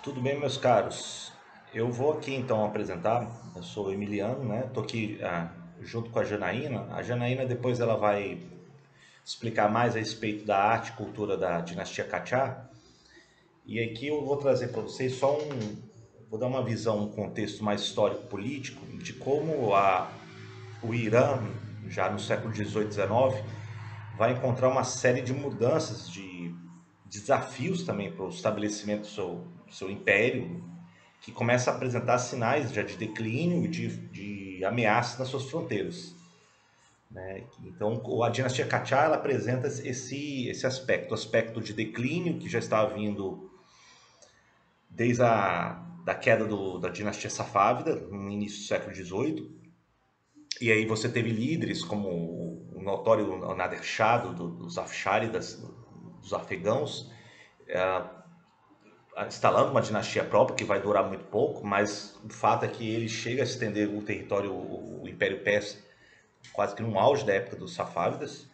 Tudo bem, meus caros? Eu vou aqui então apresentar. Eu sou o Emiliano, né? Estou aqui junto com a Janaína. A Janaína depois ela vai explicar mais a respeito da arte e cultura da dinastia Qajar. E aqui eu vou trazer para vocês vou dar uma visão, um contexto mais histórico-político de como o Irã, já no século XVIII, XIX, vai encontrar uma série de mudanças, de desafios também para o estabelecimento do seu império, que começa a apresentar sinais já de declínio e de ameaças nas suas fronteiras. Né? Então, a dinastia Qajar ela apresenta esse aspecto, o aspecto de declínio que já estava vindo desde da queda da dinastia Safávida, no início do século XVIII. E aí você teve líderes como o notório Nader Shah, dos Afsháridas, dos afegãos, instalando uma dinastia própria que vai durar muito pouco, mas o fato é que ele chega a estender o território, o Império Persa, quase que no auge da época dos Safávidas.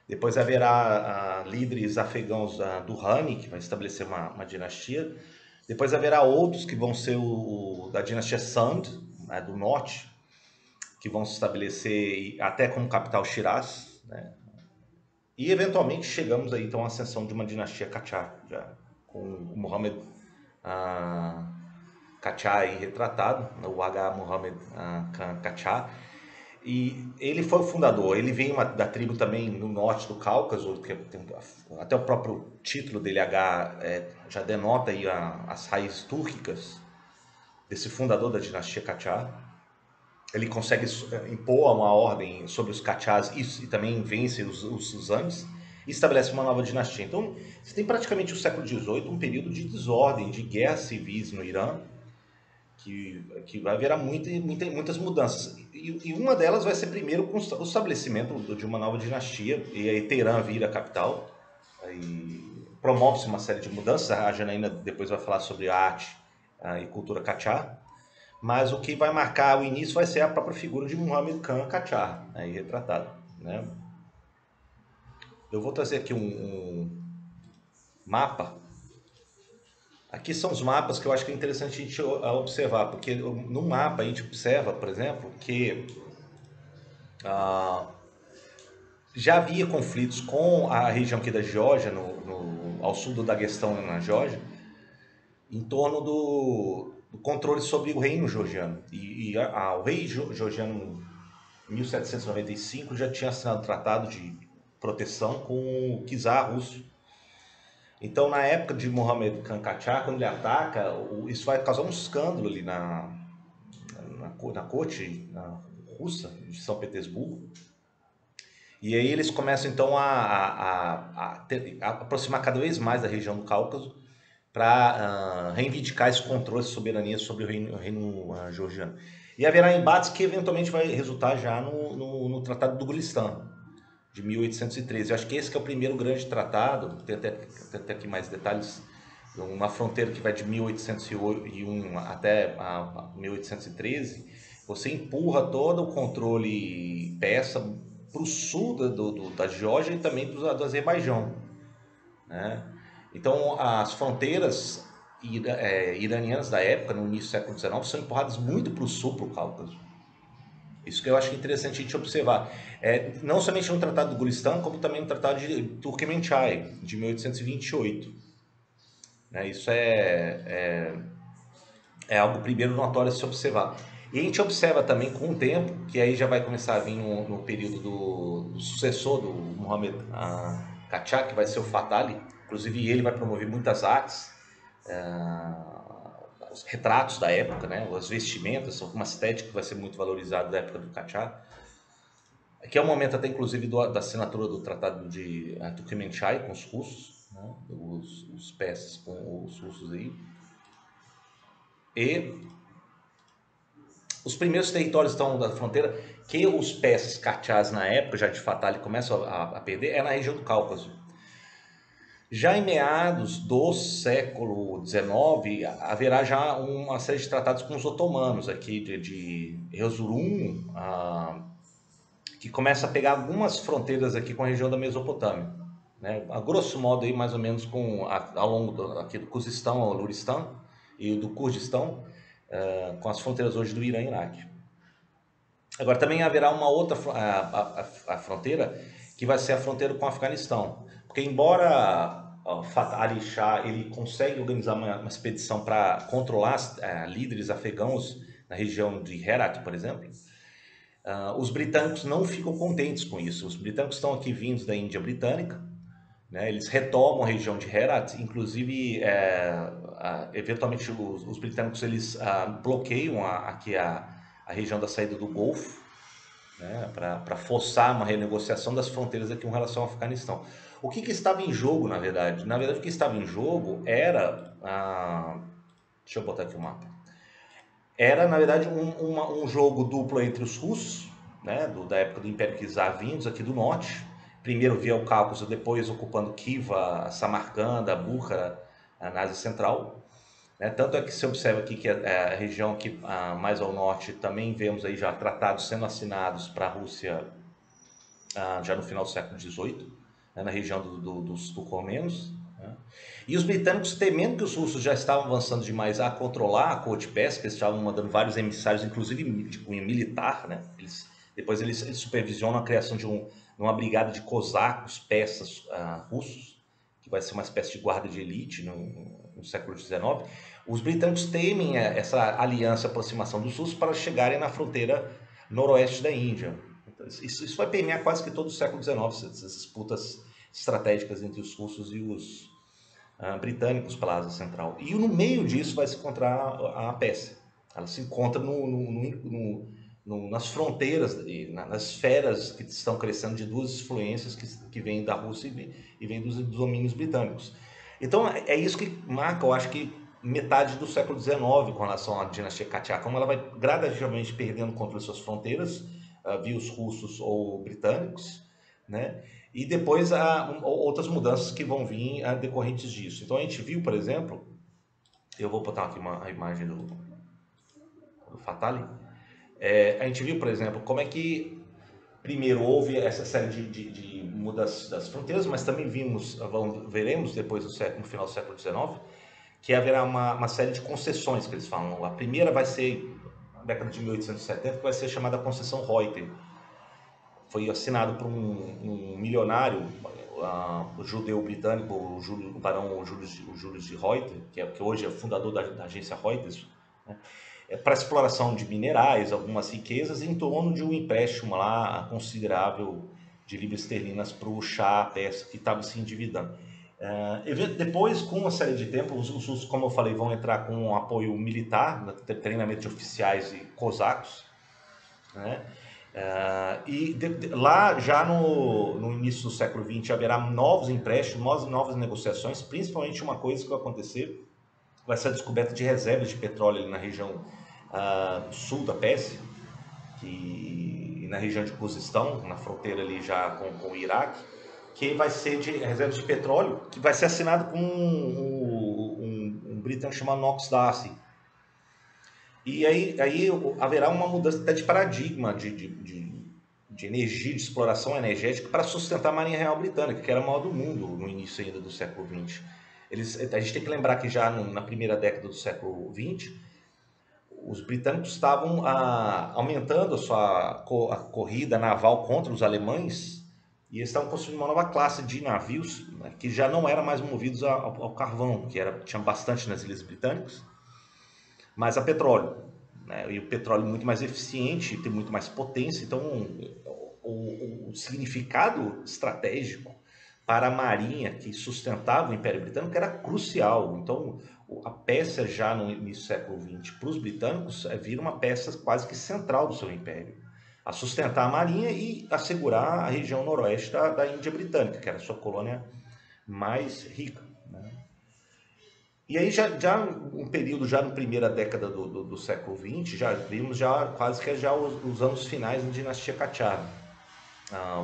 Depois haverá líderes afegãos do Hani, que vai estabelecer uma dinastia. Depois haverá outros que vão ser da dinastia Sand, né, do norte, que vão se estabelecer até como capital Shiraz, né? E eventualmente chegamos aí então à ascensão de uma dinastia Qajar, já com o Muhammad ah, Qajar aí retratado, o Aga Muhammad Khan Qajar. E ele foi o fundador, ele vem da tribo também no norte do Cáucaso, até o próprio título dele, H, já denota aí as raízes túrquicas desse fundador da dinastia Qajar. Ele consegue impor uma ordem sobre os Qajars e também vence os Suzanes e estabelece uma nova dinastia. Então, você tem praticamente o século XVIII, um período de desordem, de guerras civis no Irã, que vai haver muitas mudanças. E uma delas vai ser primeiro com o estabelecimento de uma nova dinastia, e aí Teherã vira a capital, aí promove-se uma série de mudanças. A Janaína depois vai falar sobre arte e cultura Qajar. Mas o que vai marcar o início vai ser a própria figura de Muhammad Khan Qajar, aí retratado. Né? Eu vou trazer aqui um mapa. Aqui são os mapas que eu acho que é interessante a gente observar, porque no mapa a gente observa, por exemplo, que ah, já havia conflitos com a região aqui da Geórgia, ao sul do Daguestão, na Geórgia, em torno do controle sobre o reino georgiano. O rei georgiano, em 1795, já tinha assinado um tratado de proteção com o czar russo. Então, na época de Mohammad Khan Qajar, quando ele ataca, isso vai causar um escândalo ali na corte russa de São Petersburgo. E aí eles começam então a aproximar cada vez mais da região do Cáucaso para reivindicar esse controle e soberania sobre o reino georgiano. E haverá embates que eventualmente vai resultar já no Tratado do Gulistan, de 1813. Eu acho que esse que é o primeiro grande tratado, tem até aqui mais detalhes, uma fronteira que vai de 1801 até 1813, você empurra todo o controle persa para o sul da Geórgia e também do Azerbaijão. Né? Então, as fronteiras iranianas da época, no início do século XIX, são empurradas muito para o sul, para o Cáucaso. Isso que eu acho interessante a gente observar. Não somente no Tratado do Gulistan, como também no Tratado de Turkmenchai, de 1828. Né? Isso é algo primeiro notório a se observar. E a gente observa também com o tempo, que aí já vai começar a vir no período do sucessor do Muhammad Qajar, que vai ser o Fatali. Inclusive ele vai promover muitas artes, os retratos da época, né? As vestimentas, uma estética que vai ser muito valorizada da época do Qajar. Que é o momento até inclusive da assinatura do Tratado de Turkmenchai com os russos, né? Os persas com os russos aí. E os primeiros territórios estão da fronteira que os persas Qajars na época, já de Fatali, começam a perder, é na região do Cáucaso. Já em meados do século XIX, haverá já uma série de tratados com os otomanos, aqui de Erzurum, que começa a pegar algumas fronteiras aqui com a região da Mesopotâmia. Né? A grosso modo, aí, mais ou menos ao longo aqui do Khuzistão ao Luristan, e do Kurdistão, com as fronteiras hoje do Irã e Iraque. Agora, também haverá uma outra a fronteira, que vai ser a fronteira com o Afeganistão. Porque embora o Fatah Ali Shah ele consegue organizar uma expedição para controlar líderes afegãos na região de Herat, por exemplo, os britânicos não ficam contentes com isso. Os britânicos estão aqui vindos da Índia Britânica, né? Eles retomam a região de Herat, inclusive, eventualmente, os britânicos eles bloqueiam aqui a região da saída do Golfo, né? Para forçar uma renegociação das fronteiras aqui em relação ao Afeganistão. O que estava em jogo, na verdade? Na verdade, o que estava em jogo era... deixa eu botar aqui o mapa. Era, na verdade, um jogo duplo entre os russos, né, da época do Império Czar, vindos aqui do norte, primeiro via o Cáucaso, depois ocupando Khiva, Samarcanda, Búkhara, na Ásia Central. Né? Tanto é que se observa aqui que a região aqui mais ao norte também vemos aí já tratados sendo assinados para a Rússia já no final do século XVIII, né, na região dos turcomenos. Né? E os britânicos, temendo que os russos já estavam avançando demais a controlar a corte persa, eles estavam mandando vários emissários, inclusive de cunho militar, né? Depois eles supervisionam a criação de uma brigada de cosacos persas russos, que vai ser uma espécie de guarda de elite no século XIX. Os britânicos temem essa aliança, aproximação dos russos para chegarem na fronteira noroeste da Índia. Então, isso vai permear quase que todo o século XIX, essas disputas estratégicas entre os russos e os britânicos pela Ásia Central. E no meio disso vai se encontrar a Pérsia. Ela se encontra nas fronteiras, nas esferas que estão crescendo de duas influências que vêm da Rússia e vêm dos domínios britânicos. Então é isso que marca, eu acho que metade do século XIX com relação à dinastia Qajar, como ela vai gradativamente perdendo o controle de suas fronteiras, via os russos ou britânicos, né? E depois há outras mudanças que vão vir decorrentes disso. Então a gente viu, por exemplo, eu vou botar aqui a imagem do Fatali. A gente viu, por exemplo, como é que primeiro houve essa série de mudanças das fronteiras, mas também veremos depois no final do século XIX, que haverá uma série de concessões que eles falam. A primeira vai ser na década de 1870, que vai ser chamada Concessão Reuter. Foi assinado por um milionário judeu britânico, o barão Julius de Reuter, que hoje é fundador da agência Reuters, né? Para exploração de minerais, algumas riquezas, em torno de um empréstimo lá considerável de libras esterlinas para o Shah persa, que estava se endividando. Depois, com uma série de tempo, os russos, como eu falei, vão entrar com um apoio militar, treinamento de oficiais e cosacos, né? Lá já no início do século XX haverá novos empréstimos, novas negociações, principalmente uma coisa que vai acontecer, vai ser a descoberta de reservas de petróleo ali na região sul da Pérsia, e na região de Khuzistão, na fronteira ali já com o Iraque, que vai ser de reservas de petróleo, que vai ser assinado com um britânico chamado Knox Darcy. E aí haverá uma mudança até de paradigma de energia, de exploração energética para sustentar a Marinha Real Britânica, que era a maior do mundo no início ainda do século XX. A gente tem que lembrar que já na primeira década do século XX, os britânicos estavam aumentando a corrida naval contra os alemães, e eles estavam construindo uma nova classe de navios, né, que já não eram mais movidos ao carvão, que tinha bastante nas Ilhas Britânicas, mas a petróleo, né? E o petróleo muito mais eficiente, tem muito mais potência. Então, o significado estratégico para a marinha que sustentava o Império Britânico era crucial. Então, a Pérsia já no início do século XX, para os britânicos, vira uma peça quase que central do seu império, a sustentar a marinha e assegurar a região noroeste da Índia Britânica, que era a sua colônia mais rica, né? E aí já um período, já na primeira década do século XX, já vimos quase que já os anos finais da dinastia Qajar.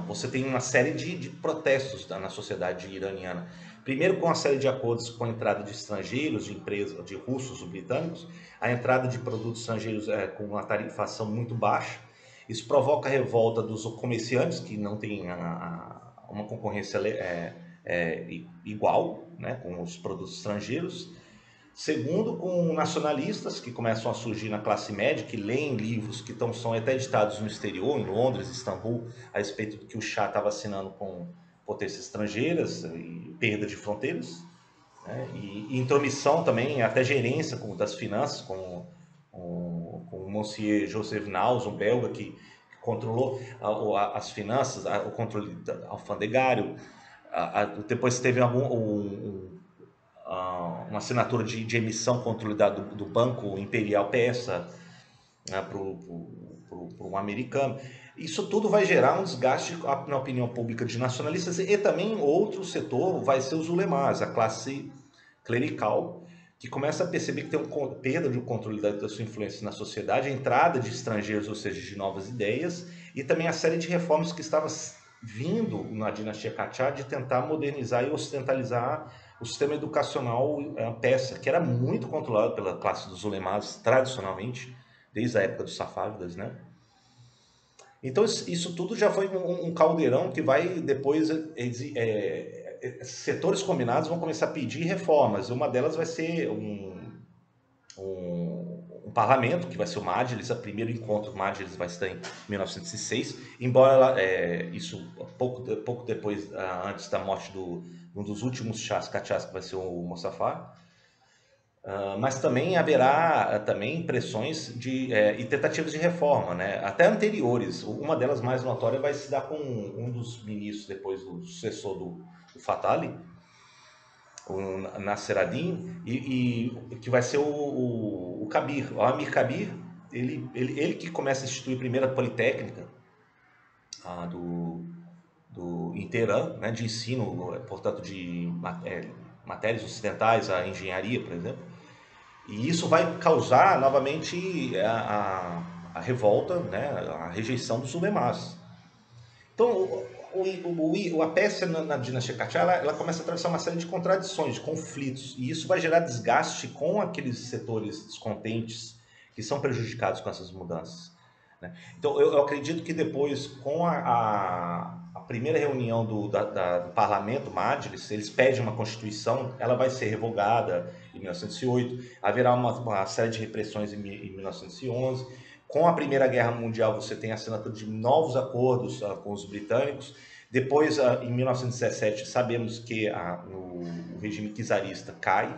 Você tem uma série de protestos na sociedade iraniana. Primeiro, com uma série de acordos com a entrada de estrangeiros, de empresas, de russos ou britânicos, a entrada de produtos estrangeiros com uma tarifação muito baixa. Isso provoca a revolta dos comerciantes, que não têm uma concorrência igual, né, com os produtos estrangeiros. Segundo, com nacionalistas que começam a surgir na classe média, que leem livros que são até editados no exterior, em Londres, Istambul, a respeito do que o Shah estava assinando com potências estrangeiras e perda de fronteiras, né? E intromissão também, até gerência das finanças, com o Monsieur Joseph Naus, um belga que controlou as finanças, o controle alfandegário. Depois teve uma assinatura de emissão controlada do Banco Imperial Persa, né, para um americano. Isso tudo vai gerar um desgaste na opinião pública de nacionalistas, e também outro setor vai ser os ulemás, a classe clerical, que começa a perceber que tem uma perda de controle da sua influência na sociedade, a entrada de estrangeiros, ou seja, de novas ideias, e também a série de reformas que estava vindo na dinastia Qajar de tentar modernizar e ocidentalizar o sistema educacional persa, que era muito controlado pela classe dos ulemás tradicionalmente, desde a época dos safávidas, né? Então isso tudo já foi um caldeirão que vai depois setores combinados vão começar a pedir reformas. Uma delas vai ser um parlamento, que vai ser o Majlis. O primeiro encontro do Majlis vai estar em 1906, embora isso pouco depois, antes da morte um dos últimos chás, que vai ser o Mostafá. Mas também haverá também pressões e tentativas de reforma, né? Até anteriores. Uma delas mais notória vai se dar com um dos ministros depois do sucessor do Fatali, o Nasser ad-Din, e que vai ser o Kabir, o Amir Kabir. Ele que começa a instituir a primeira politécnica em Teherã, né, de ensino, portanto, de matérias ocidentais, a engenharia, por exemplo. E isso vai causar novamente a revolta, né, a rejeição dos ulemás. Então, a Pérsia na dinastia Qajar, ela começa a atravessar uma série de contradições, de conflitos, e isso vai gerar desgaste com aqueles setores descontentes que são prejudicados com essas mudanças, né? Então, eu acredito que depois, com a primeira reunião do parlamento, Majlis, eles pedem uma constituição, ela vai ser revogada em 1908, haverá uma série de repressões em 1911. Com a Primeira Guerra Mundial, você tem a assinatura de novos acordos com os britânicos. Depois, em 1917, sabemos que o regime czarista cai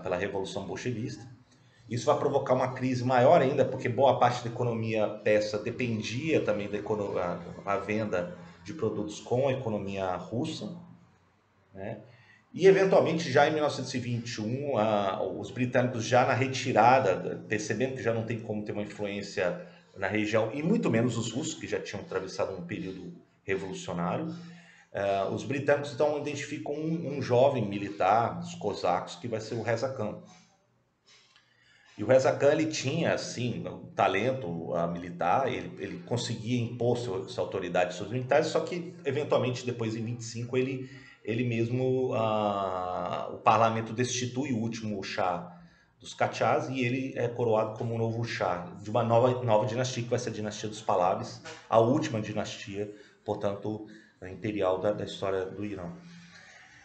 pela Revolução Bolchevista. Isso vai provocar uma crise maior ainda, porque boa parte da economia persa dependia também da venda de produtos com a economia russa, né? E, eventualmente, já em 1921, os britânicos já na retirada, percebendo que já não tem como ter uma influência na região, e muito menos os russos, que já tinham atravessado um período revolucionário, os britânicos então identificam um jovem militar, dos cosacos, que vai ser o Reza Khan. E o Reza Khan, ele tinha, assim, um talento militar, ele conseguia impor sua autoridade sobre os militares, só que, eventualmente, depois, em 25, ele mesmo, o parlamento destitui o último Shah dos Qajars e ele é coroado como um novo Shah de uma nova dinastia, que vai ser a dinastia dos Pahlavis, a última dinastia, portanto, imperial da história do Irã.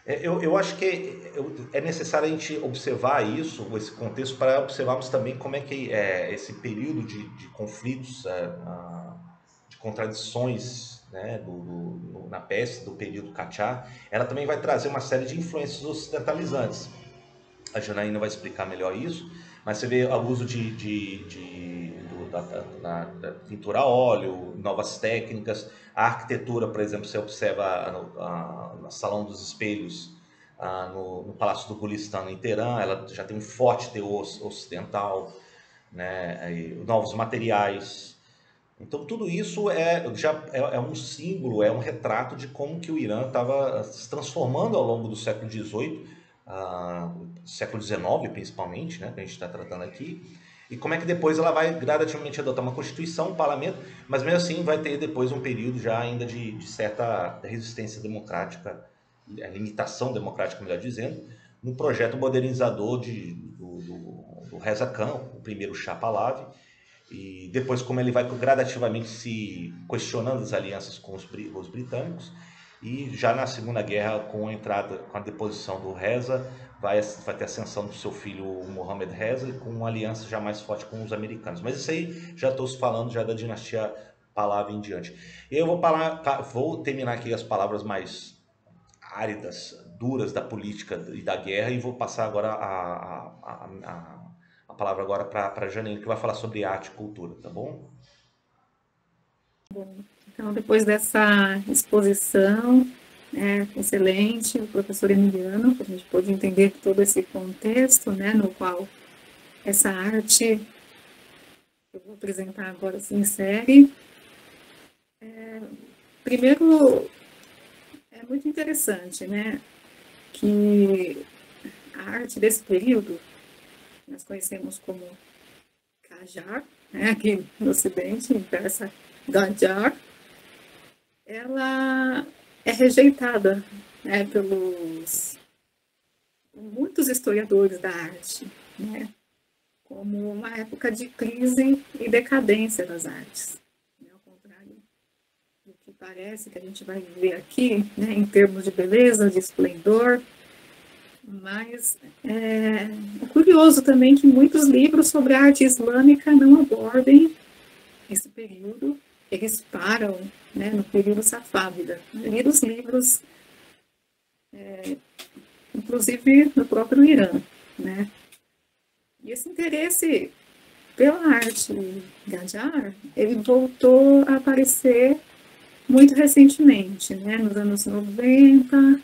Eu acho que é necessário a gente observar isso, esse contexto, para observarmos também como é que esse período de conflitos, de contradições, né, na Pérsia, do período Qajar, ela também vai trazer uma série de influências ocidentalizantes. A Janaína vai explicar melhor isso, mas você vê o uso da pintura a óleo, novas técnicas, a arquitetura, por exemplo, você observa no Salão dos Espelhos, no Palácio do Gulistan, em Teherã, ela já tem um forte teor ocidental, né, novos materiais. Então, tudo isso já é um símbolo, é um retrato de como que o Irã estava se transformando ao longo do século XVIII, século XIX principalmente, né, que a gente está tratando aqui, e como é que depois ela vai gradativamente adotar uma constituição, um parlamento, mas mesmo assim vai ter depois um período já ainda de certa resistência democrática, limitação democrática, melhor dizendo, no projeto modernizador do Reza Khan, o primeiro Shah Pahlavi, e depois como ele vai gradativamente se questionando as alianças com os britânicos, e já na Segunda Guerra, com a deposição do Reza, vai ter ascensão do seu filho Mohammed Reza com uma aliança já mais forte com os americanos. Mas isso aí já estou falando já da dinastia Pahlavi em diante. E eu vou terminar aqui as palavras mais áridas, duras da política e da guerra e vou passar agora a palavra agora para a Janine, que vai falar sobre arte e cultura, tá bom? Então, depois dessa exposição excelente, o professor Emiliano, a gente pôde entender todo esse contexto, né, no qual essa arte que eu vou apresentar agora se insere. Primeiro, é muito interessante, né, que a arte desse período, nós conhecemos como Qajar, né, aqui no Ocidente, em persa, Qajar, ela é rejeitada, né, pelos muitos historiadores da arte, né, como uma época de crise e decadência das artes. Né, ao contrário do que parece que a gente vai ver aqui, né, em termos de beleza, de esplendor, mas é curioso também que muitos livros sobre a arte islâmica não abordem esse período. Eles param, né, no período safávida. A maioria dos livros, inclusive no próprio Irã, né? E esse interesse pela arte Qajar, ele voltou a aparecer muito recentemente, né, nos anos 90,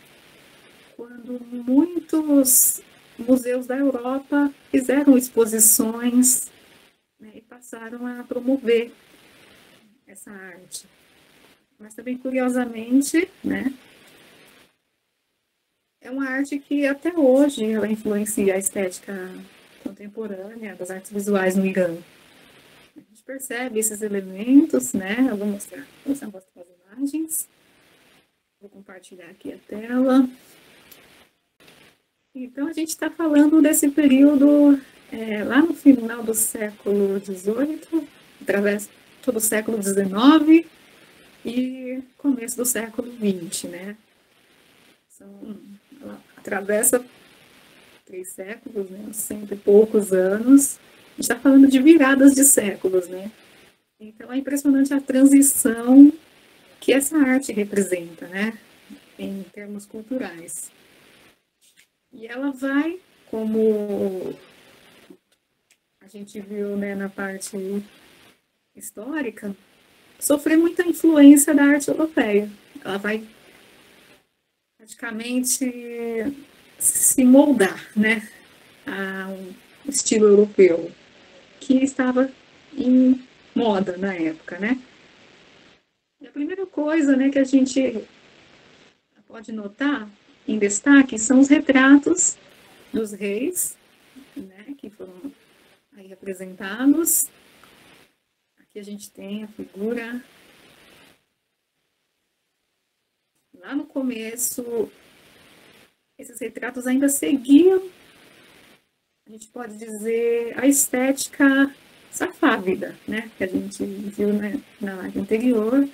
quando muitos museus da Europa fizeram exposições, né, e passaram a promover essa arte. Mas também, curiosamente, né, é uma arte que até hoje ela influencia a estética contemporânea das artes visuais no Irã. A gente percebe esses elementos, né? Eu vou mostrar as imagens. Vou compartilhar aqui a tela. Então, a gente está falando desse período lá no final do século XVIII, através todo o século XIX e começo do século XX, né? Ela atravessa 3 séculos, né? 100 e poucos anos. A gente está falando de viradas de séculos, né? Então, é impressionante a transição que essa arte representa, né? Em termos culturais. E ela vai, como a gente viu, né, na parte histórica, sofrer muita influência da arte europeia. Ela vai praticamente se moldar, né, a um estilo europeu que estava em moda na época, né. E a primeira coisa, né, que a gente pode notar em destaque são os retratos dos reis, né, que foram aí representados. Aqui a gente tem a figura. Lá no começo, esses retratos ainda seguiam, a gente pode dizer, a estética safávida, né, que a gente viu, né, na live anterior.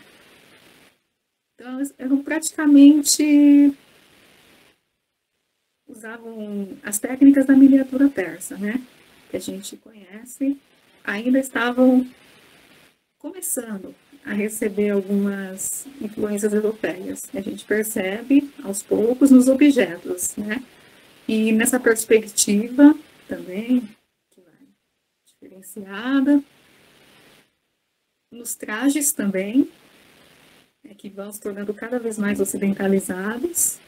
Então, eram praticamente usavam as técnicas da miniatura persa, né, que a gente conhece, ainda estavam começando a receber algumas influências europeias. A gente percebe aos poucos nos objetos, né? E nessa perspectiva também, que vai diferenciada, nos trajes também, que vão se tornando cada vez mais ocidentalizados.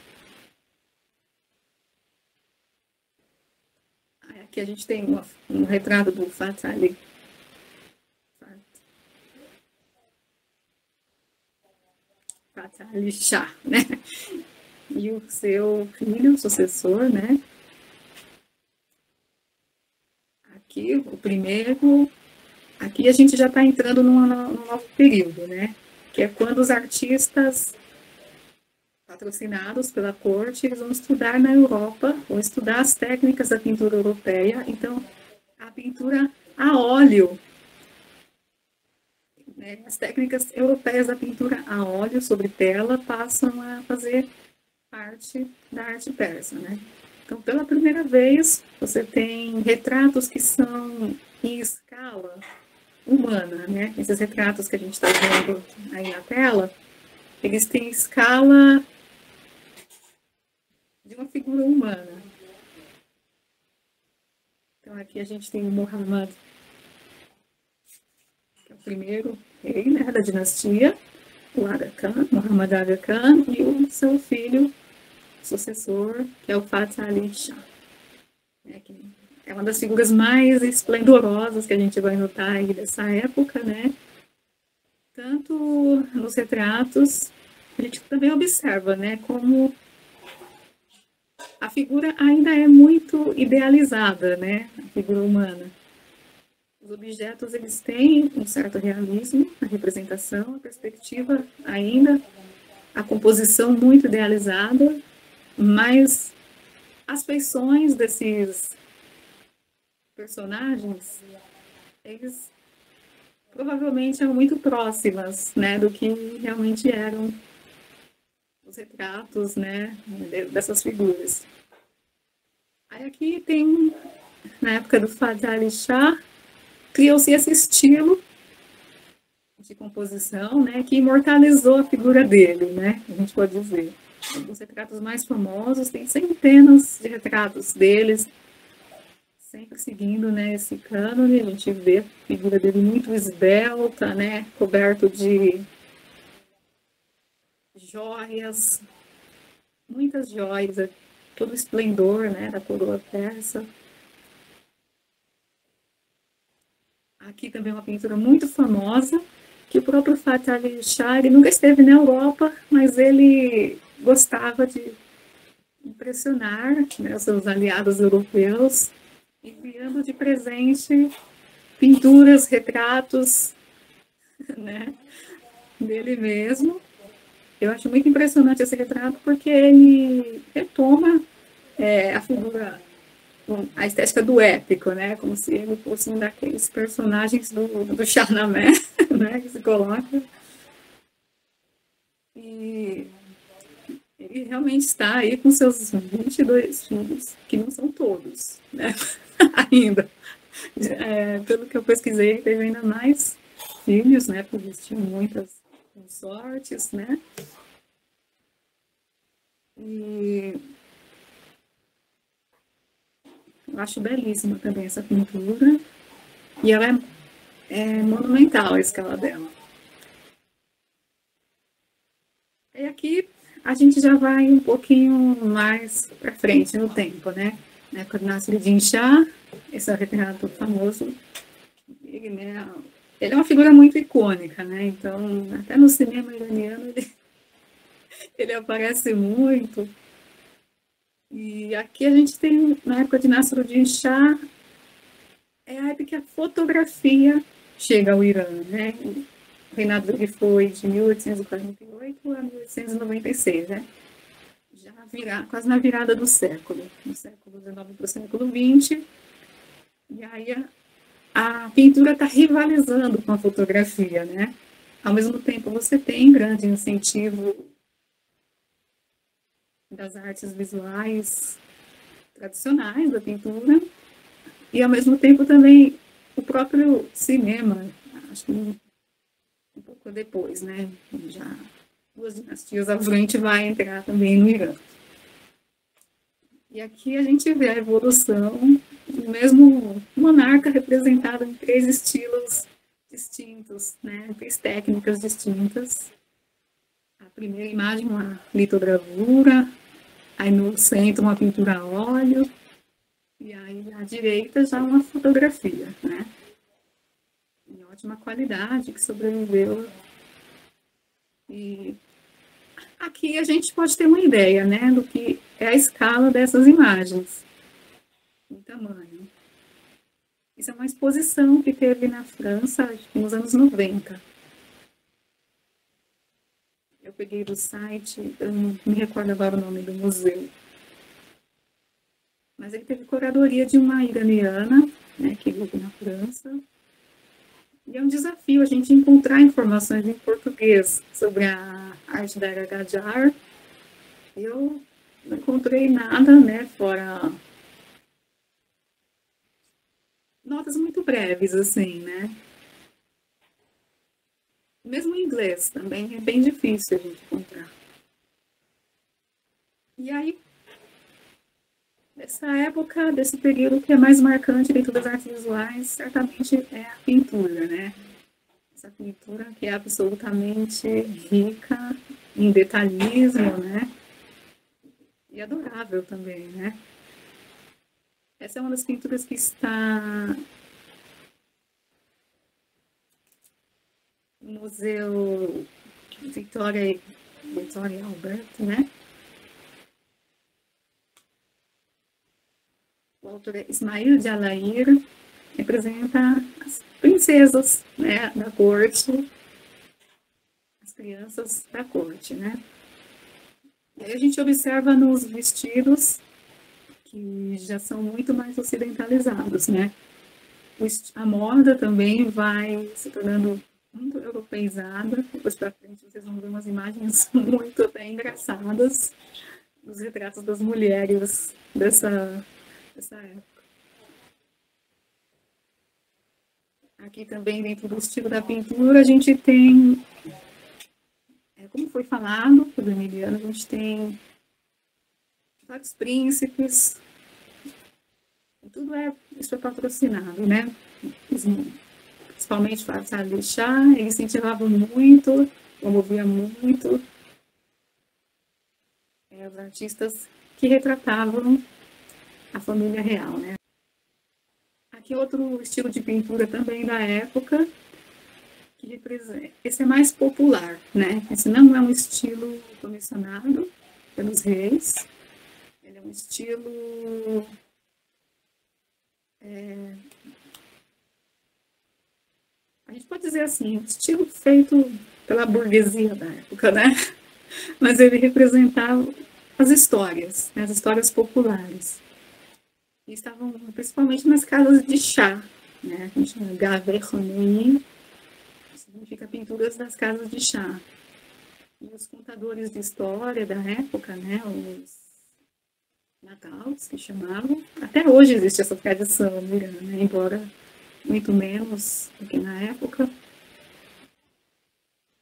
Aqui a gente tem um retrato do Fatah Ali Shah, né? E o seu filho, o sucessor, né? Aqui, o primeiro. Aqui a gente já está entrando num novo período, né? Que é quando os artistas patrocinados pela corte, eles vão estudar na Europa, vão estudar as técnicas da pintura europeia. Então, a pintura a óleo, né, as técnicas europeias da pintura a óleo sobre tela passam a fazer parte da arte persa, né? Então, pela primeira vez, você tem retratos que são em escala humana, né? Esses retratos que a gente está vendo aí na tela, eles têm escala de uma figura humana. Então, aqui a gente tem o Muhammad, que é o primeiro rei, né, da dinastia, o Aga Khan, Muhammad Aga Khan, e o seu filho, sucessor, que é o Fatih Ali Shah. Que é uma das figuras mais esplendorosas que a gente vai notar aí dessa época, né? Tanto nos retratos, a gente também observa, né, como a figura ainda é muito idealizada, né, a figura humana. Os objetos, eles têm um certo realismo, a representação, a perspectiva ainda, a composição muito idealizada, mas as feições desses personagens, eles provavelmente eram muito próximas, né, do que realmente eram os retratos, né, dessas figuras. Aí aqui tem, na época do Fatih Ali Shah, criou-se esse estilo de composição, né, que imortalizou a figura dele, né, a gente pode dizer. Os retratos mais famosos, tem centenas de retratos deles, sempre seguindo, né, esse cânone. A gente vê a figura dele muito esbelta, né, coberto de joias, muitas joias, todo o esplendor, né, da coroa persa. Aqui também uma pintura muito famosa, que o próprio Fatih Ali Shah, ele nunca esteve na Europa, mas ele gostava de impressionar, né, seus aliados europeus, enviando de presente pinturas, retratos, né, dele mesmo. Eu acho muito impressionante esse retrato porque ele retoma a figura, a estética do épico, né, como se ele fosse um daqueles personagens do Shahnameh, né, que se coloca. E ele realmente está aí com seus 22 filhos, que não são todos, né, ainda. Pelo que eu pesquisei, teve ainda mais filhos, né, porque eles tinham muitas consortes, né. E eu acho belíssima também essa pintura. E ela é monumental, a escala dela. E aqui a gente já vai um pouquinho mais para frente no tempo, né? Na época do Nasruddin Shah, esse é o retrato famoso. Ele, né, ele é uma figura muito icônica, né? Então, até no cinema iraniano ele aparece muito. E aqui a gente tem, na época de Nasruddin Shah, é a época que a fotografia chega ao Irã, né? O reinado dele foi de 1848 a 1896, né? Já quase na virada do século, no século XIX para o século XX. E aí a pintura está rivalizando com a fotografia, né? Ao mesmo tempo, você tem grande incentivo das artes visuais tradicionais da pintura, e ao mesmo tempo também o próprio cinema, acho que um pouco depois, né? Já 2 dinastias à frente vai entrar também no Irã. E aqui a gente vê a evolução do mesmo monarca representado em 3 estilos distintos, né? 3 técnicas distintas. A primeira imagem, uma litogravura, aí no centro uma pintura a óleo, e aí à direita já uma fotografia, né? Em ótima qualidade, que sobreviveu. E aqui a gente pode ter uma ideia, né, do que é a escala dessas imagens, em tamanho. Isso é uma exposição que teve na França, acho que nos anos 90. Eu peguei do site, eu não me recordo agora o nome do museu. Mas ele teve curadoria de uma iraniana, né, que vive na França. E é um desafio a gente encontrar informações em português sobre a arte da Era Qajar. Eu não encontrei nada, né, fora notas muito breves, assim, né? Mesmo em inglês também é bem difícil a gente encontrar. E aí, nessa época, desse período que é mais marcante dentro das artes visuais, certamente é a pintura, né? Essa pintura que é absolutamente rica em detalhismo, né? E adorável também, né? Essa é uma das pinturas que está no Museu Victoria Albert, né? O autor é Ismail Jalair, representa as princesas, né, da corte, as crianças da corte, né? E aí a gente observa nos vestidos que já são muito mais ocidentalizados, né? A moda também vai se tornando muito europeizada. Depois para frente vocês vão ver umas imagens muito até engraçadas dos retratos das mulheres dessa época. Aqui também, dentro do estilo da pintura, a gente tem, como foi falado pelo Emiliano, a gente tem vários príncipes, tudo isso é patrocinado, né? Principalmente Farsad Ali Shah, ele incentivava muito, promovia muito os artistas que retratavam a família real, né? Aqui outro estilo de pintura também da época, que representa, esse é mais popular, né? Esse não é um estilo comissionado pelos reis, ele é um estilo a gente pode dizer assim, um estilo feito pela burguesia da época, né? Mas ele representava as histórias, né? As histórias populares. E estavam principalmente nas casas de chá, né? A gente chama Gaverronei, significa pinturas das casas de chá. E os contadores de história da época, né? Os Natals, que chamavam. Até hoje existe essa tradição, né? Embora muito menos do que na época.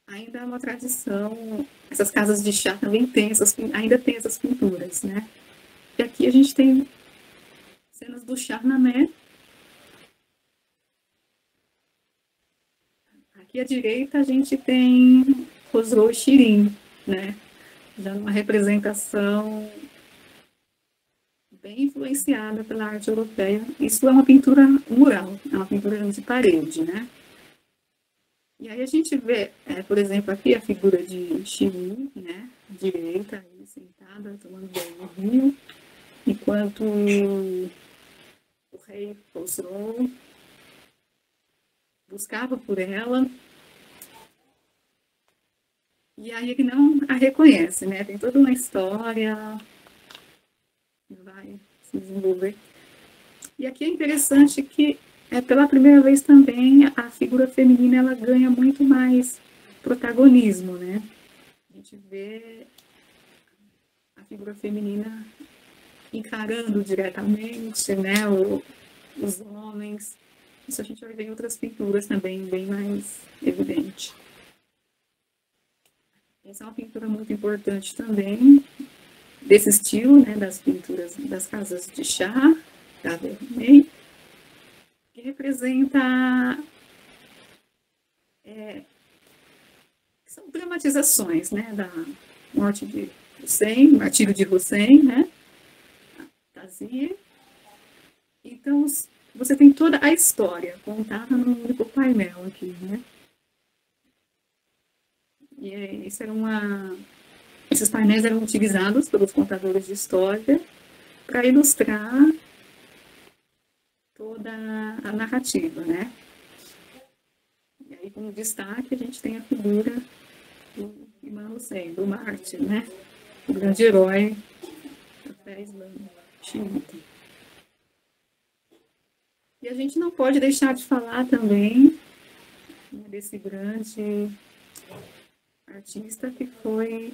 Ainda é uma tradição. Essas casas de chá também tem ainda tem essas pinturas, né? E aqui a gente tem cenas do Shahnameh. Aqui à direita a gente tem Khosrow Shirin, né? Já uma representação bem influenciada pela arte europeia. Isso é uma pintura mural, é uma pintura de parede, né? E aí a gente vê, por exemplo, aqui a figura de Shirin, né? À direita, aí, sentada, tomando banho no rio, enquanto o rei Khosrow buscava por ela. E aí ele não a reconhece, né? Tem toda uma história que vai se desenvolver. E aqui é interessante que, pela primeira vez também, a figura feminina ela ganha muito mais protagonismo, né? A gente vê a figura feminina encarando diretamente, né? Os homens. Isso a gente vai ver em outras pinturas também, bem mais evidente. Essa é uma pintura muito importante também, desse estilo, né, das pinturas das casas de chá, da Vermeer, que representa, são dramatizações, né, da morte de Hussein, martírio de Hussein, né, Tazia. Então, você tem toda a história contada num único painel aqui, né. E isso era esses painéis eram utilizados pelos contadores de história para ilustrar toda a narrativa, né? E aí, como destaque, a gente tem a figura do Imam Hussein, do mártir, né? O grande herói da fé islâmica xiita. E a gente não pode deixar de falar também, né, desse grande artista que foi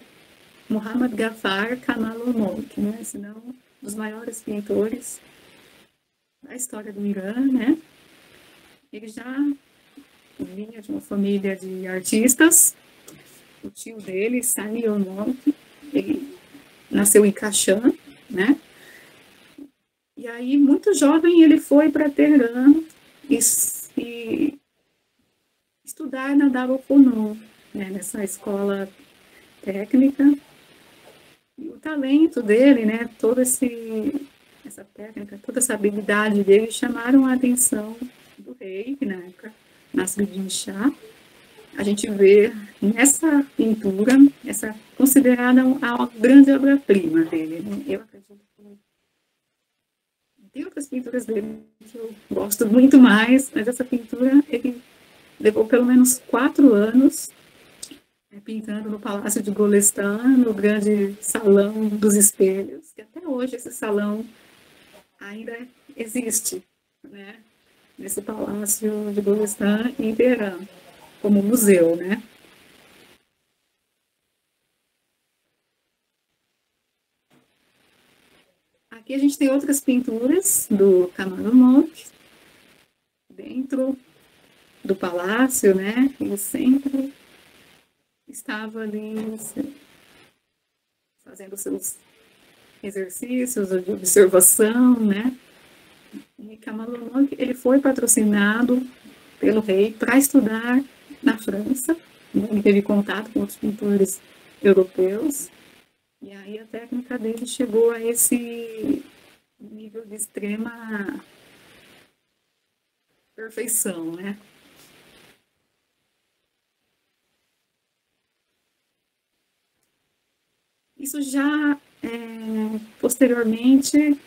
Muhammad Ghaffar Kamalulmolk, né? Esse não um dos maiores pintores da história do Irã, né? Ele já vinha de uma família de artistas. O tio dele, Sani Olmolk, ele nasceu em Kashan, né? E aí, muito jovem, ele foi para Teherã e estudar na Darul-Funun, né? Nessa escola técnica. E o talento dele, né? Toda essa técnica, toda essa habilidade dele chamaram a atenção do rei, que na época, Nasruddin Shah. A gente vê nessa pintura, essa considerada a grande obra-prima dele, né? Eu acredito que tem outras pinturas dele que eu gosto muito mais, mas essa pintura ele levou pelo menos 4 anos pintando no Palácio de Golestan, no grande Salão dos Espelhos, que até hoje esse salão ainda existe, né? Nesse Palácio de Golestan em Teherã, como museu, né? Aqui a gente tem outras pinturas do Kamalulmolk dentro do palácio, né? Ele sempre estava ali fazendo seus exercícios de observação, né? E Kamalulmolk, ele foi patrocinado pelo rei para estudar na França, né? Ele teve contato com outros pintores europeus, e aí a técnica dele chegou a esse nível de extrema perfeição, né? Isso já posteriormente,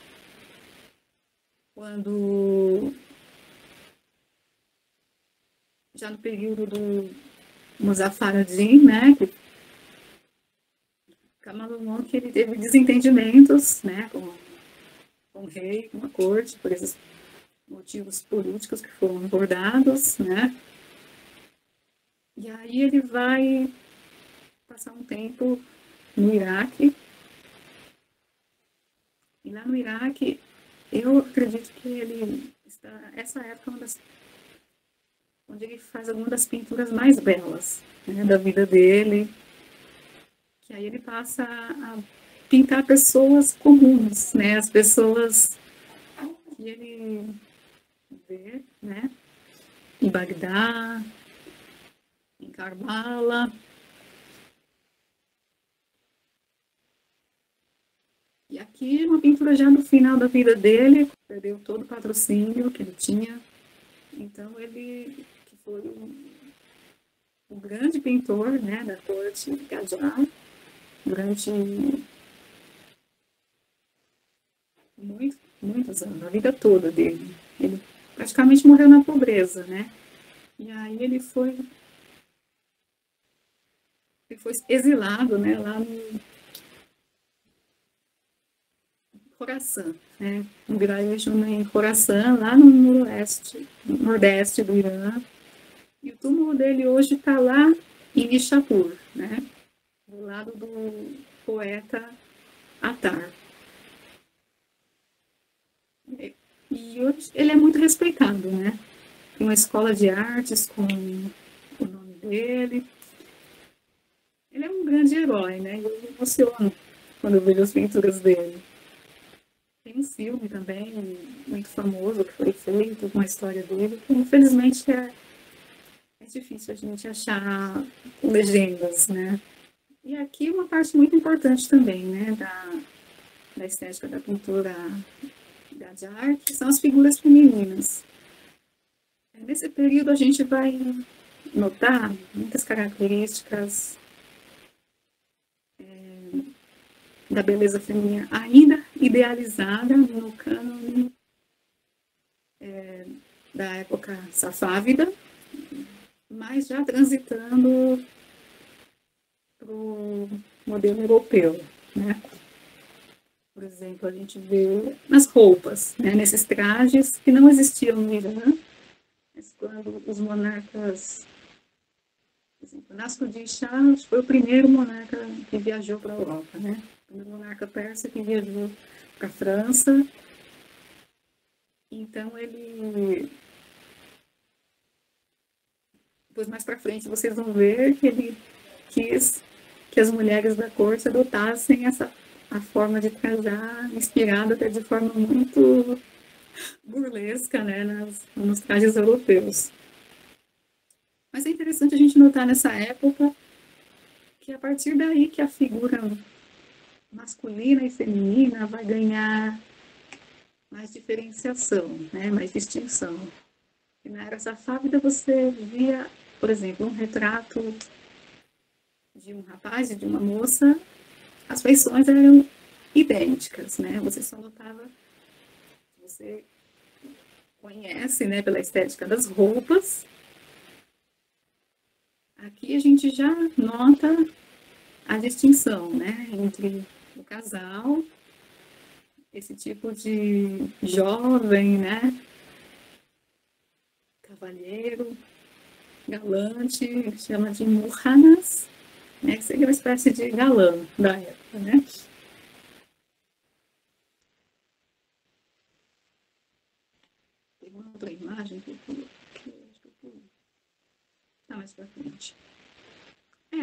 quando já no período do Muzaffar ad-Din, né, que Kamalulmolk ele teve desentendimentos, né, com o rei, com a corte, por esses motivos políticos que foram abordados, né, e aí ele vai passar um tempo no Iraque, e lá no Iraque, eu acredito que ele está, essa época, onde ele faz algumas das pinturas mais belas, né, da vida dele, que aí ele passa a pintar pessoas comuns, né, as pessoas que ele vê, né, em Bagdá, em Karbala. E aqui uma pintura já no final da vida dele, perdeu todo o patrocínio que ele tinha, então ele que foi um grande pintor, né, da corte Qajar, durante muitos anos, a vida toda dele. Ele praticamente morreu na pobreza, né? E aí ele foi exilado, né, lá no Khorasan, né? Um vilarejo em Khorasan, lá no nordeste do Irã. E o túmulo dele hoje está lá em Nishapur, né? Do lado do poeta Attar. E hoje ele é muito respeitado, né? Tem uma escola de artes com o nome dele. Ele é um grande herói, né? Eu me emociono quando eu vejo as pinturas dele. Tem um filme também muito famoso que foi feito com a história dele, que infelizmente é difícil a gente achar legendas, né? E aqui uma parte muito importante também, né, da estética da pintura Qajar, que são as figuras femininas. Nesse período a gente vai notar muitas características da beleza feminina ainda idealizada no cânone da época safávida, mas já transitando para o modelo europeu, né? Por exemplo, a gente vê nas roupas, né, nesses trajes que não existiam no Irã, mas quando os monarcas exemplo, Nasruddin Shah foi o primeiro monarca que viajou para a Europa, né? O primeiro monarca persa que viajou para a França. Então, ele... Depois, mais para frente, vocês vão ver que ele quis que as mulheres da corte adotassem a forma de casar, inspirada até de forma muito burlesca, né, nos trajes europeus. Mas é interessante a gente notar nessa época que a partir daí que a figura masculina e feminina vai ganhar mais diferenciação, né, mais distinção. E na Era Safávida você via, por exemplo, um retrato de um rapaz e de uma moça, as feições eram idênticas, né? Você só notava, você conhece, né, pela estética das roupas. Aqui a gente já nota a distinção, né, entre o casal, esse tipo de jovem, né, cavalheiro, galante, ele chama de Muhanas, né, que seria uma espécie de galã da época, né. Tem uma outra imagem que eu pulo. Tá mais pra frente.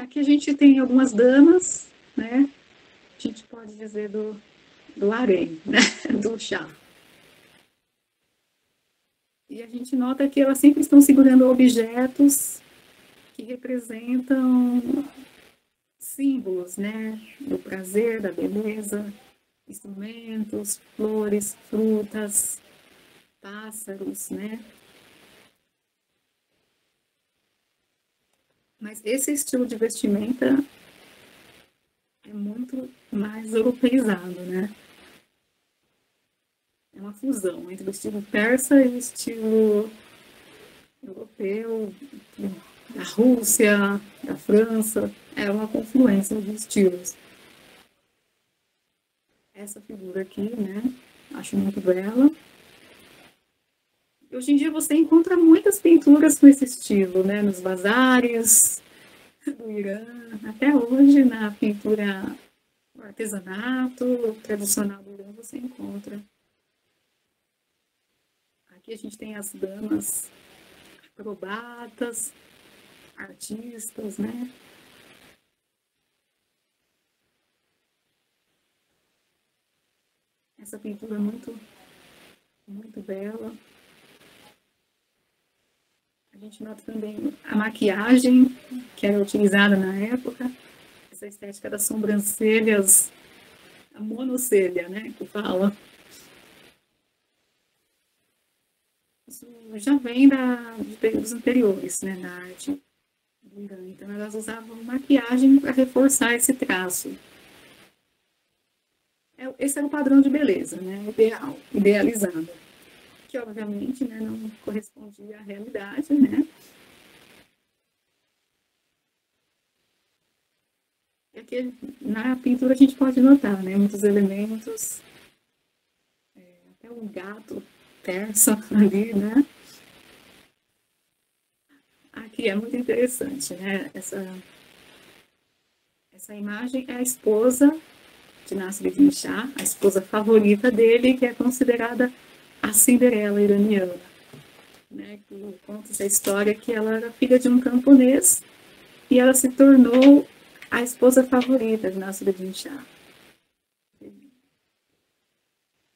Aqui a gente tem algumas damas, né, a gente pode dizer do harém, né, do chá. E a gente nota que elas sempre estão segurando objetos que representam símbolos, né, do prazer, da beleza, instrumentos, flores, frutas, pássaros, né. Mas esse estilo de vestimenta é muito mais europeizado, né. É uma fusão entre o estilo persa e o estilo europeu, da Rússia, da França. É uma confluência de estilos. Essa figura aqui, né, acho muito bela. Hoje em dia você encontra muitas pinturas com esse estilo, né, nos bazares do Irã, até hoje na pintura, no artesanato tradicional do Irã você encontra. Aqui a gente tem as damas acrobatas, artistas, né? Essa pintura é muito, muito bela. A gente nota também a maquiagem que era utilizada na época, essa estética das sobrancelhas, a monocelha, né, que fala. Isso já vem de períodos anteriores, né, na arte do Irã. Então, elas usavam maquiagem para reforçar esse traço. Esse era o padrão de beleza, né, idealizado, que obviamente, né, não correspondia à realidade, né. E aqui na pintura a gente pode notar, né, muitos elementos, até um gato persa ali, né. Aqui é muito interessante, né, essa imagem é a esposa de Nasruddin Shah, a esposa favorita dele, que é considerada a Cinderela iraniana, né, que conta essa história que ela era filha de um camponês e ela se tornou a esposa favorita de Nasruddin Shah.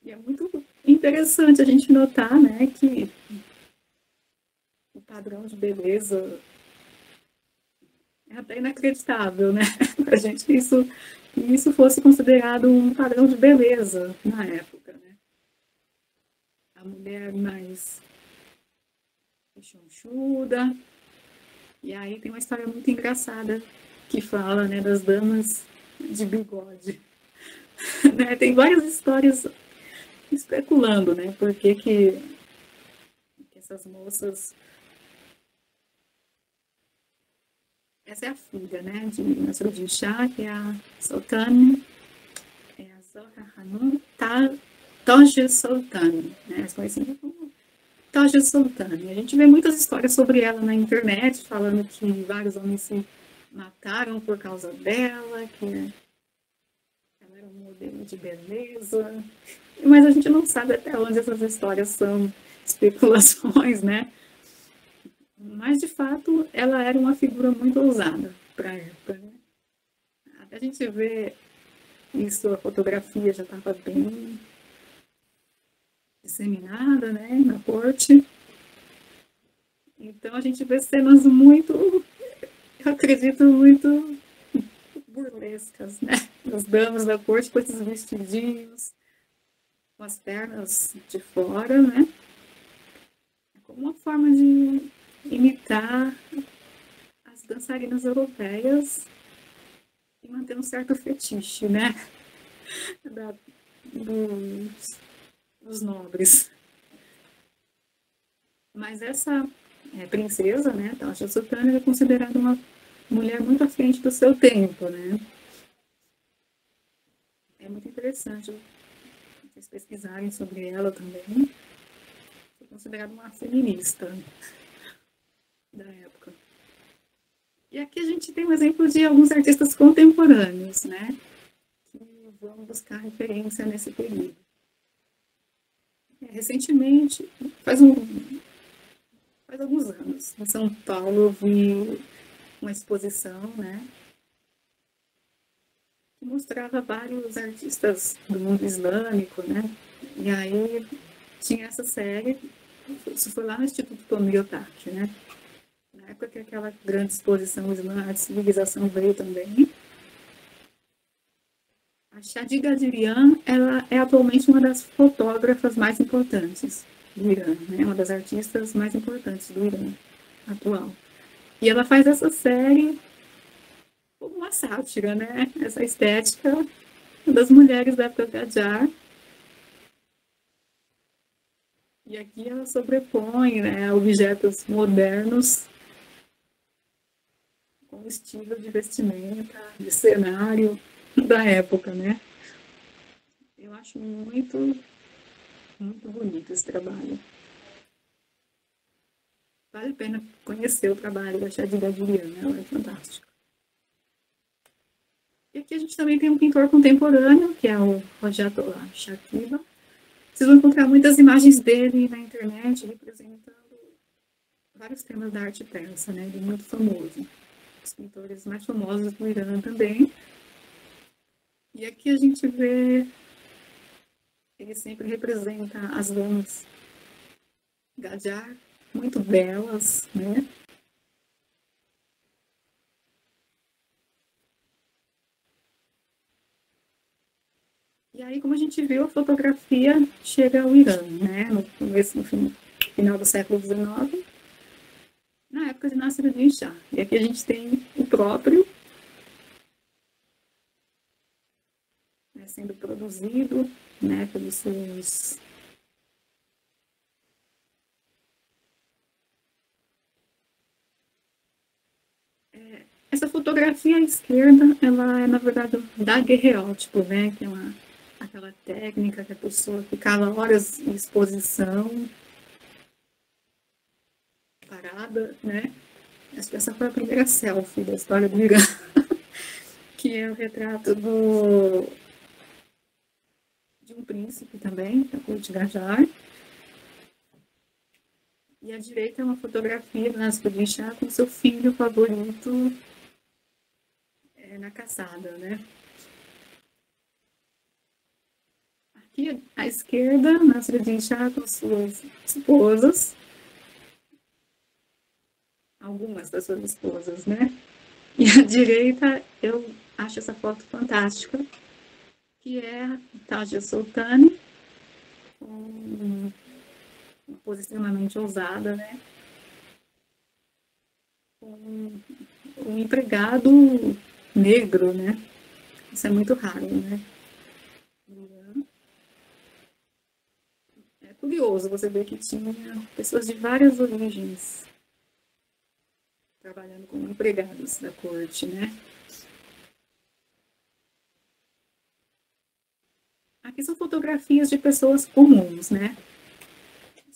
E é muito interessante a gente notar, né, que o padrão de beleza é até inacreditável, né, pra gente que isso fosse considerado um padrão de beleza na época, né. A mulher mais rechonchuda. E aí tem uma história muito engraçada que fala, né, das damas de bigode. Né, tem várias histórias especulando, né, por que essas moças... Essa é a filha, né, de Nasruddin Shah, que é a Sultan, a Zohra Hanum Taj Sultan, né, conhecida como Taja Sultani. A gente vê muitas histórias sobre ela na internet, falando que vários homens se mataram por causa dela, que ela era um modelo de beleza. Mas a gente não sabe até onde essas histórias são especulações, né? Mas, de fato, ela era uma figura muito ousada para a época, né? A gente vê isso, a fotografia já estava bem disseminada, né, na corte. Então a gente vê cenas muito, eu acredito, muito burlescas, né? As damas da corte com esses vestidinhos, com as pernas de fora, né? Como uma forma de imitar as dançarinas europeias e manter um certo fetiche, né? Dos nobres. Mas essa princesa, né, Taja Sultana, é considerada uma mulher muito à frente do seu tempo, né? É muito interessante vocês pesquisarem sobre ela também. Foi considerada uma feminista da época. E aqui a gente tem um exemplo de alguns artistas contemporâneos, né, que vão buscar referência nesse período. Recentemente, faz alguns anos, em São Paulo, eu vi uma exposição, né, que mostrava vários artistas do mundo islâmico, né, e aí tinha essa série, isso foi lá no Instituto Tomi Otaki, né, na época que aquela grande exposição Islã, a civilização veio também. A Shadi Gadirian, ela é atualmente uma das fotógrafas mais importantes do Irã, né? Uma das artistas mais importantes do Irã atual. E ela faz essa série como uma sátira, né? Essa estética das mulheres da época Qajar. E aqui ela sobrepõe, né, objetos modernos com o estilo de vestimenta, de cenário da época, né? Eu acho muito bonito esse trabalho. Vale a pena conhecer o trabalho da Shadi Gadirian, ela é fantástica. E aqui a gente também tem um pintor contemporâneo, que é o Rojatollah Shakiba. Vocês vão encontrar muitas imagens dele na internet, representando vários temas da arte persa, né? Ele é muito famoso. Os pintores mais famosos do Irã também. E aqui a gente vê, ele sempre representa as damas Qajar, muito belas, né? E aí, como a gente viu, a fotografia chega ao Irã, né? No final do século XIX, na época de Nasruddin Shah. E aqui a gente tem o próprio, né, sendo produzido, né, pelos seus essa fotografia à esquerda, ela é, na verdade, o daguerreótipo, né? Que é aquela técnica que a pessoa ficava horas em exposição, parada, né? Acho que essa foi a primeira selfie da história do Irã, que é o retrato de um príncipe também, da corte Qajar. E à direita é uma fotografia do Nasruddin Shah com seu filho favorito na caçada, né? Aqui à esquerda, Nasruddin Shah com suas esposas, algumas das suas esposas, né? E à direita, eu acho essa foto fantástica, que é a Taja Sultani, com uma pose extremamente ousada, né? Com um empregado negro, né? Isso é muito raro, né? É curioso você ver que tinha pessoas de várias origens trabalhando como empregados da corte, né? Aqui são fotografias de pessoas comuns, né?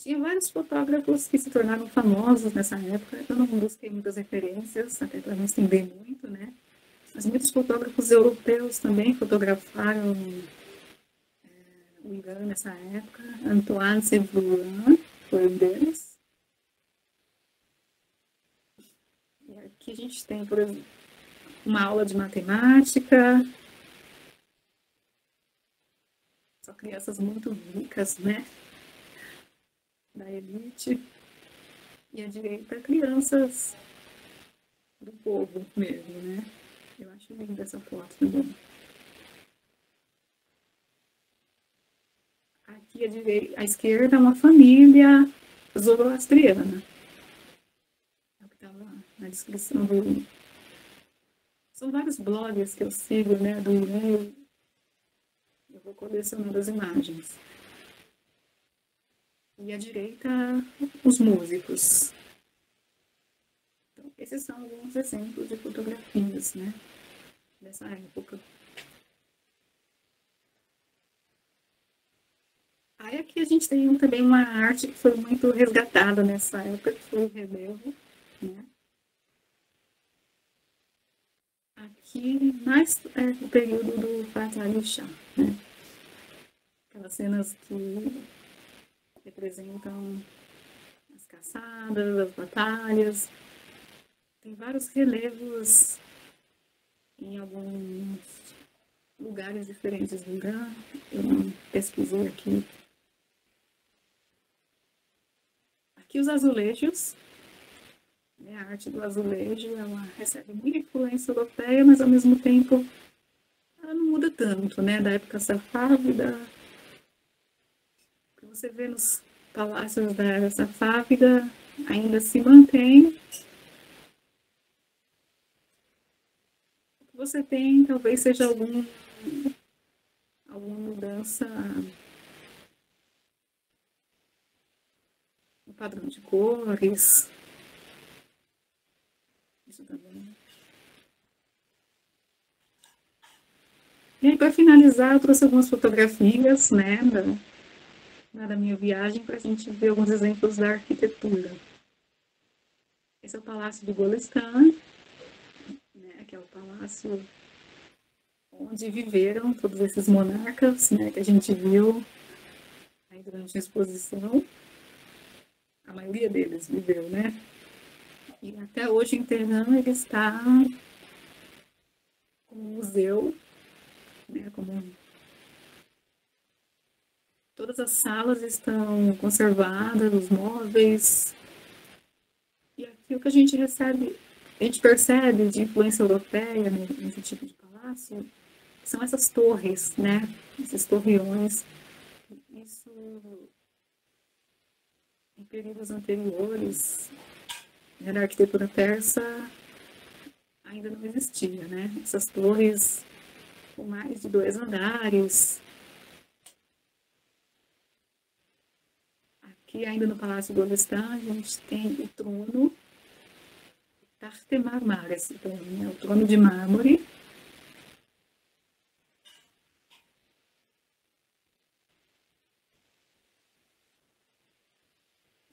Tinha vários fotógrafos que se tornaram famosos nessa época. Eu não busquei muitas referências, até para não estender muito, né? Mas muitos fotógrafos europeus também fotografaram o Irã nessa época. Antoine Severin foi um deles. E aqui a gente tem, por exemplo, uma aula de matemática. São crianças muito ricas, né? Da elite. E a direita, crianças do povo mesmo, né? Eu acho linda essa foto também. Aqui à esquerda, uma família zoroastriana. É o que estava na descrição do... São vários blogs que eu sigo, né, do e-mail. Eu vou colecionando as imagens. E à direita, os músicos. Então, esses são alguns exemplos de fotografias, né, dessa época. Aí aqui a gente tem também uma arte que foi muito resgatada nessa época, que foi o relevo, né? Aqui, mais o período do Fatah Shah, né? Aquelas cenas que representam as caçadas, as batalhas. Tem vários relevos em alguns lugares diferentes do Irã. Eu não pesquisei aqui. Aqui os azulejos. A arte do azulejo, ela recebe muita influência europeia, mas ao mesmo tempo ela não muda tanto, né? Da época safávida, que você vê nos palácios da era safávida, ainda se mantém. O que você tem talvez seja alguma mudança no padrão de cores. Isso também. E aí, para finalizar, eu trouxe algumas fotografias, né, da minha viagem, para a gente ver alguns exemplos da arquitetura. Esse é o Palácio de Golestan, né, que é o palácio onde viveram todos esses monarcas, né, que a gente viu aí durante a exposição. A maioria deles viveu, né? E até hoje em Teherã ele está como museu, né, como todas as salas estão conservadas, os móveis. E aqui o que a gente percebe de influência europeia nesse tipo de palácio, são essas torres, né? Esses torreões. Isso em períodos anteriores, né, da arquitetura persa ainda não existia, né? Essas torres com mais de 2 andares. Aqui ainda no Palácio do Golestan, a gente tem o trono Tahte Marmar, esse trono, né? O trono de mármore.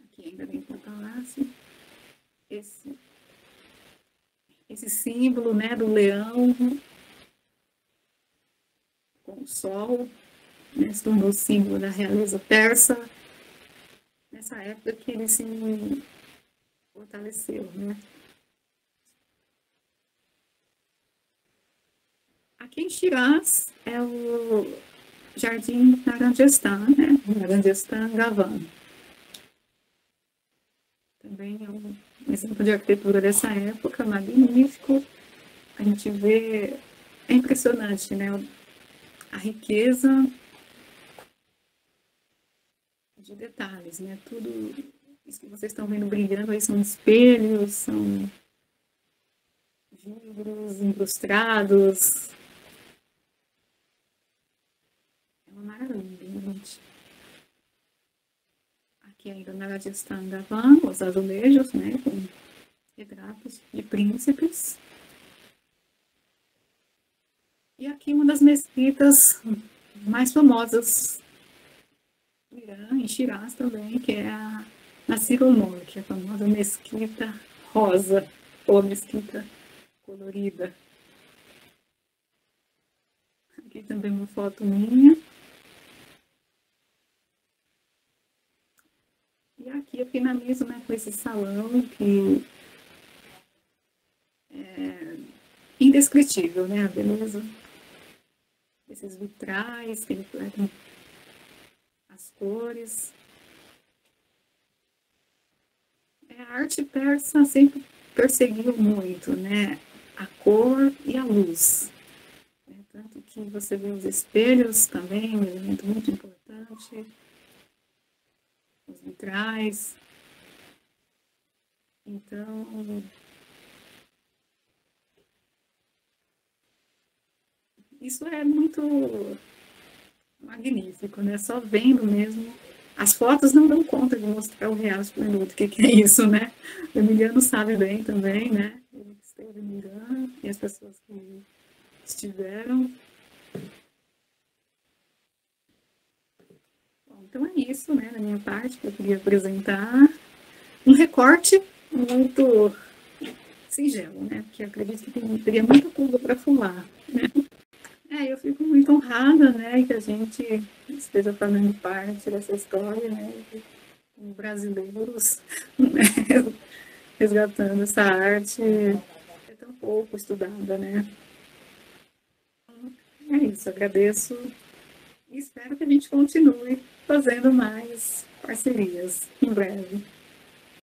Aqui ainda dentro do palácio. Esse símbolo, né, do leão com o sol, né, se tornou símbolo da realeza persa. Nessa época que ele se fortaleceu, né? Aqui em Shiraz é o Jardim Naranjestan, né? Naranjestan Gavan. Também é um exemplo de arquitetura dessa época, magnífico. A gente vê, é impressionante, né? A riqueza de detalhes, né? Tudo isso que vocês estão vendo brilhando aí são espelhos, são vidros incrustados. É uma maravilha, gente. Aqui ainda na Rajasthan Gavan, os azulejos, né? Com retratos de príncipes. E aqui uma das mesquitas mais famosas do Irã, em Shiraz também, que é a Nasir al-Noor, que é a famosa mesquita rosa, ou a mesquita colorida. Aqui também uma foto minha. E aqui eu finalizo, né, com esse salão que é indescritível, né, a beleza desses vitrais que refletem as cores. A arte persa sempre perseguiu muito, né, a cor e a luz. Tanto que você vê os espelhos também, um elemento muito importante, os vitrais. Então, isso é muito magnífico, né? Só vendo mesmo. As fotos não dão conta de mostrar o real esplendor. O que é isso, né? O Emiliano sabe bem também, né? Ele esteve no Irã e as pessoas que estiveram. Bom, então é isso, né? Da minha parte, que eu queria apresentar um recorte muito singelo, né? Porque acredito que teria muita coisa para falar, né? Eu fico muito honrada, né, que a gente esteja fazendo parte dessa história, né, como brasileiros, né, resgatando essa arte é tão pouco estudada, né. É isso, agradeço e espero que a gente continue fazendo mais parcerias em breve.